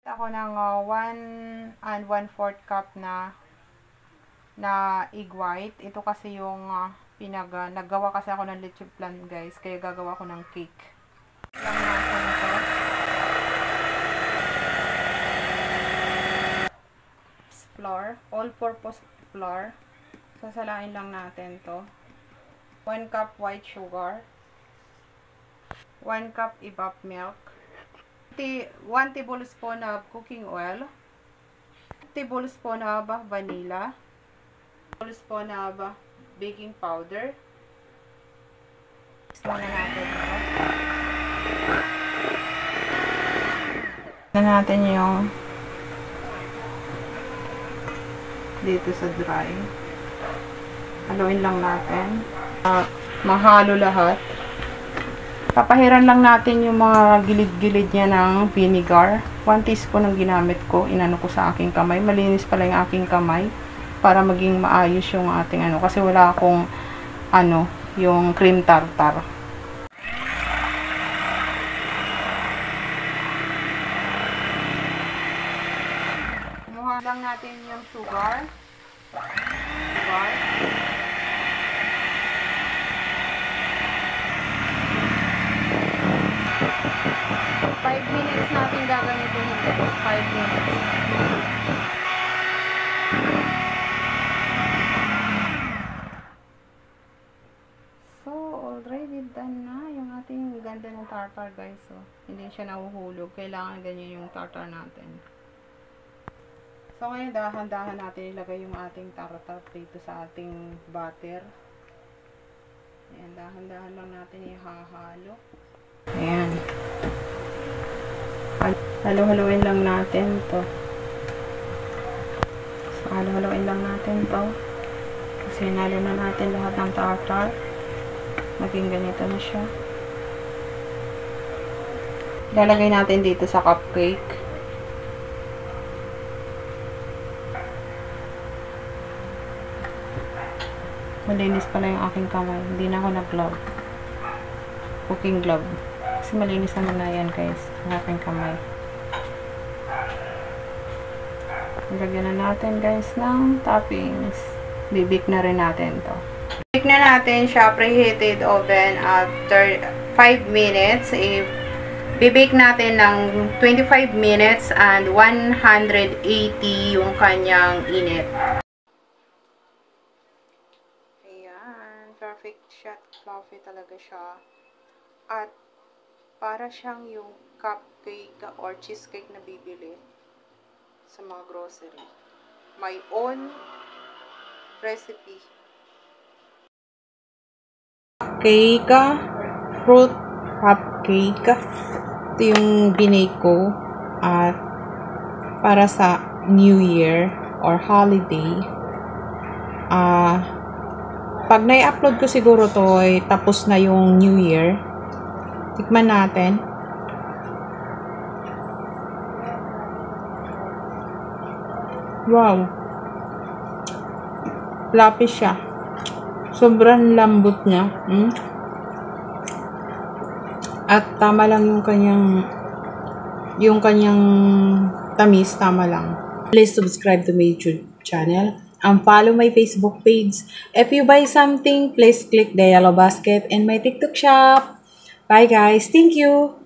Ako ng 1 1/4 cup na egg white. Ito kasi yung naggawa kasi ako ng leche flan, guys. Kaya gagawa ko ng cake. Lang natin ito. Flour. All-purpose flour. Sasalain lang natin to. 1 cup white sugar. 1 cup evap milk. 1 tablespoon of cooking oil. 1 tablespoon of vanilla. 1 tablespoon of baking powder. Mix na natin ito. Na natin yung dito sa dry. Haluin lang natin. Mahalo lahat. Papahiran lang natin yung mga gilid-gilid niya ng vinegar. 1 teaspoon ang ginamit ko. Inano ko sa aking kamay. Malinis pala yung aking kamay. Para maging maayos yung ating kasi wala akong yung cream tartar. Kumuha lang natin yung sugar. 5 minutes natin gagamitin ito. 5 minutes. So, already done na yung ating ganda ng tartar, guys. So, hindi siya nahuhulog. Kailangan ganyan yung tartar natin. So, ngayon dahan-dahan natin ilagay yung ating tartar dito sa ating butter. Ayan, dahan-dahan lang natin ihahalo. Ayan. Halo-haloin lang natin to. So, halo-haloin lang natin to. Kasi nalo na natin lahat ng tartar. Maging ganito na siya. Lalagay natin dito sa cupcake. Malinis pala yung aking kamay. Hindi na ako nag-glove. Cooking glove. Kasi malinis naman na yan, guys. Ang aking kamay. Ilagyan na natin, guys, ng toppings. Bibake na rin natin to. Bake na natin siya, preheated oven after 5 minutes. Bibake natin ng 25 minutes and 180 yung kanyang init. Ayan. Perfect shot. Fluffy talaga siya. At para siyang yung cupcake or cheesecake na bibili sa mga grocery. My own recipe. Cupcake, fruit cupcake. Ito yung binake ko at para sa New Year or holiday. Pag na-upload ko siguro to, tapos na yung New Year. Tikman natin. Wow. Fluffy siya. Sobrang lambot niya. At tama lang yung kanyang tamis, tama lang. Please subscribe to my YouTube channel and follow my Facebook page. If you buy something, please click the yellow basket and my TikTok shop. Bye guys. Thank you.